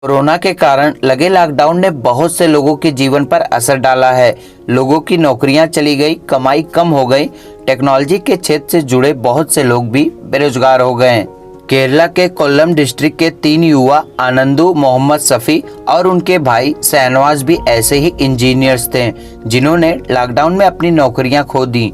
Corona के कारण लगे लॉकडाउन ने बहुत से लोगों के जीवन पर असर डाला है। लोगों की नौकरियां चली गई, कमाई कम हो गई। टेक्नोलॉजी के क्षेत्र से जुड़े बहुत से लोग भी बेरोजगार हो गए। केरला के कोल्लम डिस्ट्रिक्ट के 3 युवा आनंदू, मोहम्मद सफ़ी और उनके भाई शहनवाज भी ऐसे ही इंजीनियर्स थे जिन्होंने लॉकडाउन में अपनी नौकरियां खो दी।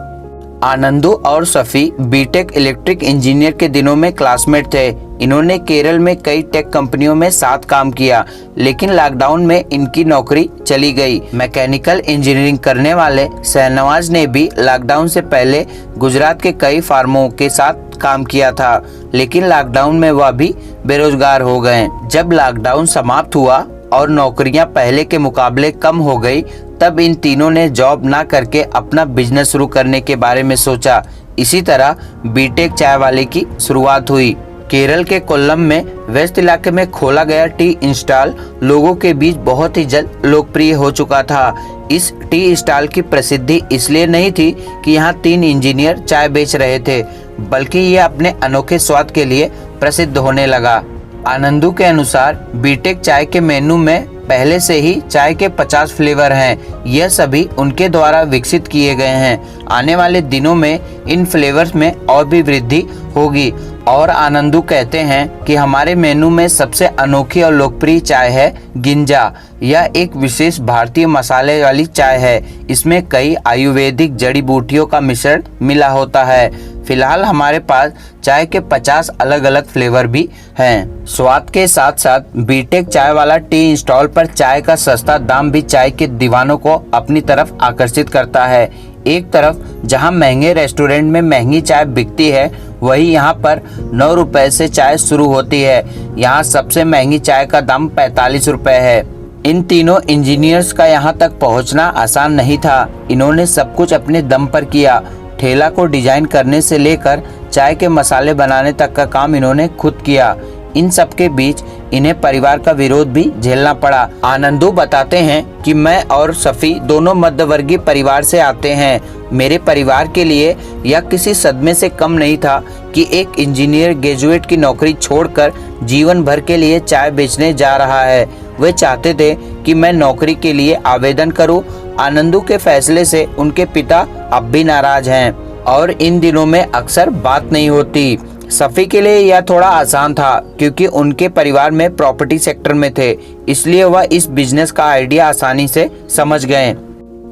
आनंदू और सफ़ी बीटेक इलेक्ट्रिक इंजीनियर के दिनों में क्लासमेट थे। इन्होंने केरल में कई टेक कंपनियों में साथ काम किया, लेकिन लॉकडाउन में इनकी नौकरी चली गई। मैकेनिकल इंजीनियरिंग करने वाले शहनवाज ने भी लॉकडाउन से पहले गुजरात के कई फार्मों के साथ काम किया था, लेकिन लॉकडाउन में वह भी बेरोजगार हो गए। जब लॉकडाउन समाप्त हुआ और नौकरियां पहले के मुकाबले कम हो गई, तब इन तीनों ने जॉब ना करके अपना बिजनेस शुरू करने के बारे में सोचा। इसी तरह बीटेक चाय वाले की शुरुआत हुई। केरल के कोल्लम में वेस्ट इलाके में खोला गया टी स्टॉल लोगों के बीच बहुत ही जल्द लोकप्रिय हो चुका था। इस टी स्टॉल की प्रसिद्धि इसलिए नहीं थी कि यहाँ 3 इंजीनियर चाय बेच रहे थे, बल्कि ये अपने अनोखे स्वाद के लिए प्रसिद्ध होने लगा। आनंदू के अनुसार बीटेक चाय के मेनू में पहले से ही चाय के 50 फ्लेवर हैं। यह सभी उनके द्वारा विकसित किए गए हैं। आने वाले दिनों में इन फ्लेवर्स में और भी वृद्धि होगी। और आनंदू कहते हैं कि हमारे मेनू में सबसे अनोखी और लोकप्रिय चाय है गिंजा। यह एक विशेष भारतीय मसाले वाली चाय है। इसमें कई आयुर्वेदिक जड़ी बूटियों का मिश्रण मिला होता है। फिलहाल हमारे पास चाय के 50 अलग अलग फ्लेवर भी हैं। स्वाद के साथ साथ बीटेक चाय वाला टी स्टॉल पर चाय का सस्ता दाम भी चाय के दीवानों को अपनी तरफ आकर्षित करता है। एक तरफ जहां महंगे रेस्टोरेंट में महंगी चाय बिकती है, वही यहां पर 9 रुपए से चाय शुरू होती है। यहां सबसे महंगी चाय का दाम 45 रुपए है। इन तीनों इंजीनियर्स का यहां तक पहुंचना आसान नहीं था। इन्होंने सब कुछ अपने दम पर किया। ठेला को डिजाइन करने से लेकर चाय के मसाले बनाने तक का काम इन्होंने खुद किया। इन सब के बीच इन्हें परिवार का विरोध भी झेलना पड़ा। आनंदू बताते हैं कि मैं और सफ़ी दोनों मध्यवर्गीय परिवार से आते हैं। मेरे परिवार के लिए यह किसी सदमे से कम नहीं था कि एक इंजीनियर ग्रेजुएट की नौकरी छोड़कर जीवन भर के लिए चाय बेचने जा रहा है। वे चाहते थे कि मैं नौकरी के लिए आवेदन करूं। आनंदू के फैसले से उनके पिता अब भी नाराज हैं और इन दिनों में अक्सर बात नहीं होती। सफ़ी के लिए यह थोड़ा आसान था क्योंकि उनके परिवार में प्रॉपर्टी सेक्टर में थे, इसलिए वह इस बिजनेस का आइडिया आसानी से समझ गए।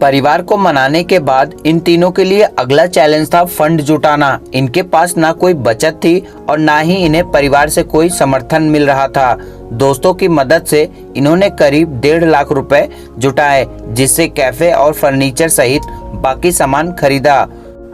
परिवार को मनाने के बाद इन तीनों के लिए अगला चैलेंज था फंड जुटाना। इनके पास ना कोई बचत थी और ना ही इन्हें परिवार से कोई समर्थन मिल रहा था। दोस्तों की मदद से इन्होंने करीब 1.5 लाख रुपए जुटाए, जिससे कैफे और फर्नीचर सहित बाकी सामान खरीदा।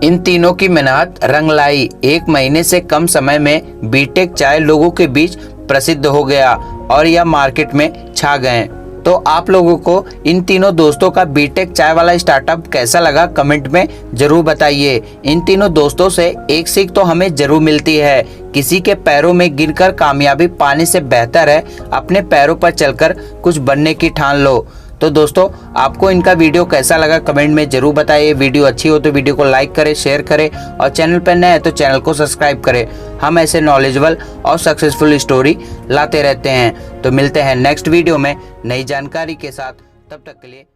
इन तीनों की मेहनत रंग लाई। 1 महीने से कम समय में बीटेक चाय लोगों के बीच प्रसिद्ध हो गया और यह मार्केट में छा गए। तो आप लोगों को इन तीनों दोस्तों का बीटेक चाय वाला स्टार्टअप कैसा लगा, कमेंट में जरूर बताइए। इन तीनों दोस्तों से एक सीख तो हमें जरूर मिलती है, किसी के पैरों में गिरकर कामयाबी पाने से बेहतर है अपने पैरों पर चलकर कुछ बनने की ठान लो। तो दोस्तों, आपको इनका वीडियो कैसा लगा कमेंट में जरूर बताइए। वीडियो अच्छी हो तो वीडियो को लाइक करें, शेयर करें और चैनल पर नए हैं तो चैनल को सब्सक्राइब करें। हम ऐसे नॉलेजेबल और सक्सेसफुल स्टोरी लाते रहते हैं। तो मिलते हैं नेक्स्ट वीडियो में नई जानकारी के साथ। तब तक के लिए